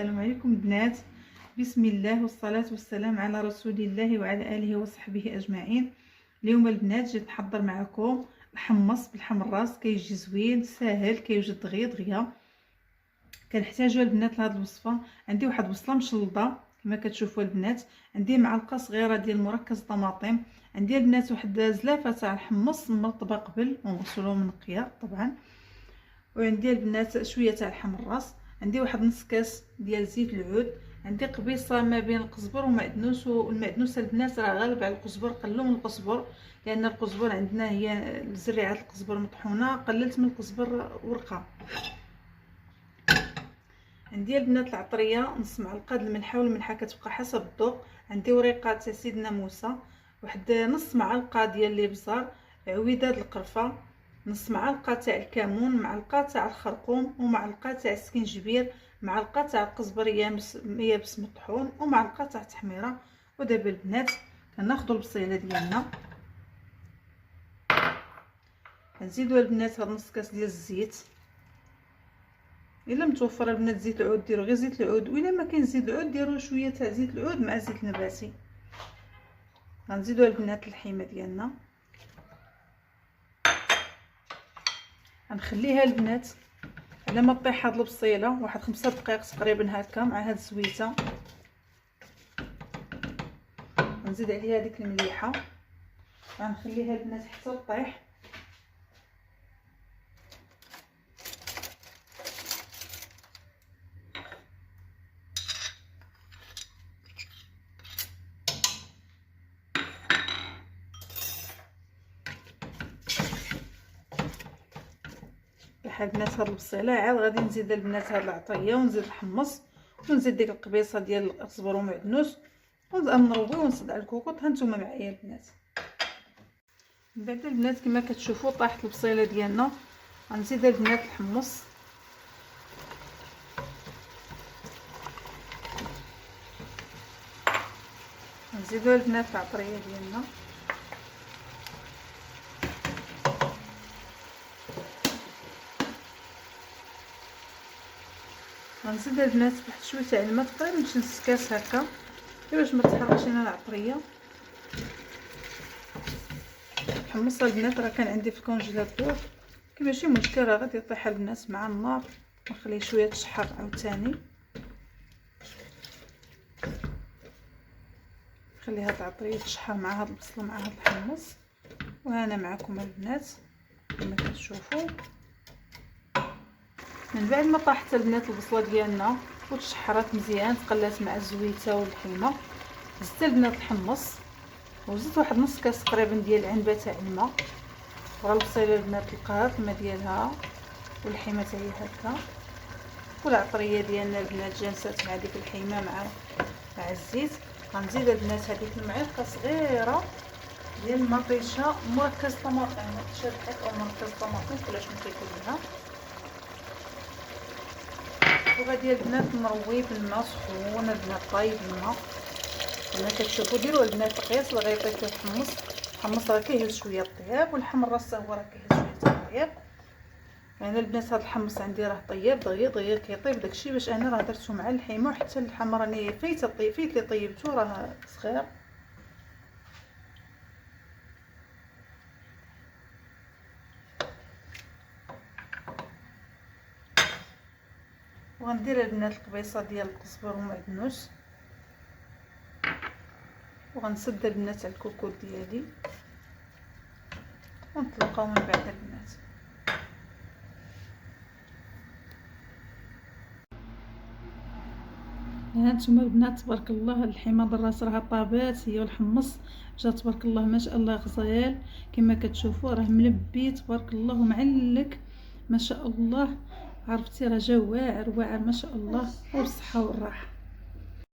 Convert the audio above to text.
السلام عليكم البنات. بسم الله والصلاة والسلام على رسول الله وعلى آله وصحبه أجمعين. اليوم البنات جيت نحضر معكم الحمص بالحمراس، كيجي زوين ساهل، كيوجد دغيا دغيا. كنحتاجو البنات لهاد الوصفة. عندي واحد بصلة مشلضة كما كتشوفوا البنات، عندي معلقة صغيرة ديال مركز طماطم، عندي البنات واحد زلافة تاع الحمص مرطبة قبل ومغسولة ومنقية طبعا، وعندي البنات شويه تاع الحمراس، عندي واحد نص كاس ديال زيت العود، عندي قبيصه ما بين القزبر ومعدنوس. والمعدنوس البنات راه غالب على القزبر، قلوا من القزبر لان القزبر عندنا هي زريعه القزبر مطحونه، قللت من القزبر ورقه. عندي البنات العطريه نص معلقه د الملحه، والملحه كتبقى حسب الذوق. عندي وريقات تاع سيدنا موسى، واحد نص معلقه ديال الابزار، عويدات القرفه، نص معلقه تاع الكمون، معلقه تاع الخرقوم، ومعلقه تاع السكنجبير، معلقه تاع القزبر يابس مطحون، ومعلقه تاع التحميره. ودابا البنات كناخذوا البصيله ديالنا، نزيدوا البنات هاد نص كاس ديال الزيت. الا متوفر البنات زيت العود ديروا غير زيت العود، والا ما كاين زيت العود ديروا شويه تاع زيت العود مع زيت النباتي. غنزيدوا البنات الحيمه ديالنا، غنخليها البنات على ما طيح هاد البصيله واحد 5 دقائق تقريبا هكا مع هاد الزويته. غنزيد عليها ديك المليحه، غنخليها البنات حتى طيح. البنات هاد البصيله عاد غادي نزيد البنات هاد العطريه، ونزيد الحمص، ونزيد ديك القبيصه ديال القزبر ومعدنوس، ونروي ونصب على الكوكوط. ها نتوما معايا البنات. من بعد البنات كما كتشوفوا طاحت البصيله ديالنا، غنزيد البنات الحمص، نزيدوا البنات العطريه ديالنا، غنزيد البنات واحد شويه تاع الماء تقريبا نص كاس هكا باش ما تحرقش لنا العطريه. الحمص البنات راه كان عندي في الكونجيلاتور، ماشي مشكل، راه غادي يطيح البنات مع النار، نخليه شويه تشحر عاوتاني. خلي هاد العطريه تشحر مع هاد البصله مع هاد الحمص. وهنا معكم البنات كما كتشوفوا. من بعد ما طاحت البنات البصله ديالنا وتشحرات مزيان، تقلات مع الزويته والحيمه، زدت البنات الحمص، وزدت واحد نص كاس تقريبا ديال العنبه تاع الماء. ورا البصيله البنات لقات الماء ديالها والحيمه حتى هي هكا، والعطريه ديالنا البنات جانست مع ديك الحيمه مع الزيت. غنزيد البنات هذيك المعلقه صغيره ديال المطيشه مركز طماطم، شرحت او مركز طماطم كلش ما كيكون لها. وغادي البنات نروي بالماء سخون البنات، طايب الماء كما كتشوفوا. ديروا البنات قياس لغايه يطيب الحمص. الحمص راه كيهز شويه الطياب، والحمراس هو راه كيهز شويه الطياب. يعني البنات هذا الحمص عندي راه طياب دغيا دغيا كيطيب داكشي، باش انا راه درتو مع الحيمه وحتى اللحم راني فايته فايت لي طيبته راه صغير. وغندير البنات القبيصه ديال القزبر ومعدنوس، وغنسد البنات على الكوكوط ديالي، ونطلقوا من بعد البنات. ها نتوما البنات تبارك الله الحيمه بالراس راها طابات هي والحمص، جا تبارك الله ما شاء الله غزال كما كتشوفوا، راه ملبي تبارك الله ومعلك ما شاء الله. عرفتي راه جا واعر واعر ما شاء الله، وبالصحه والراحه.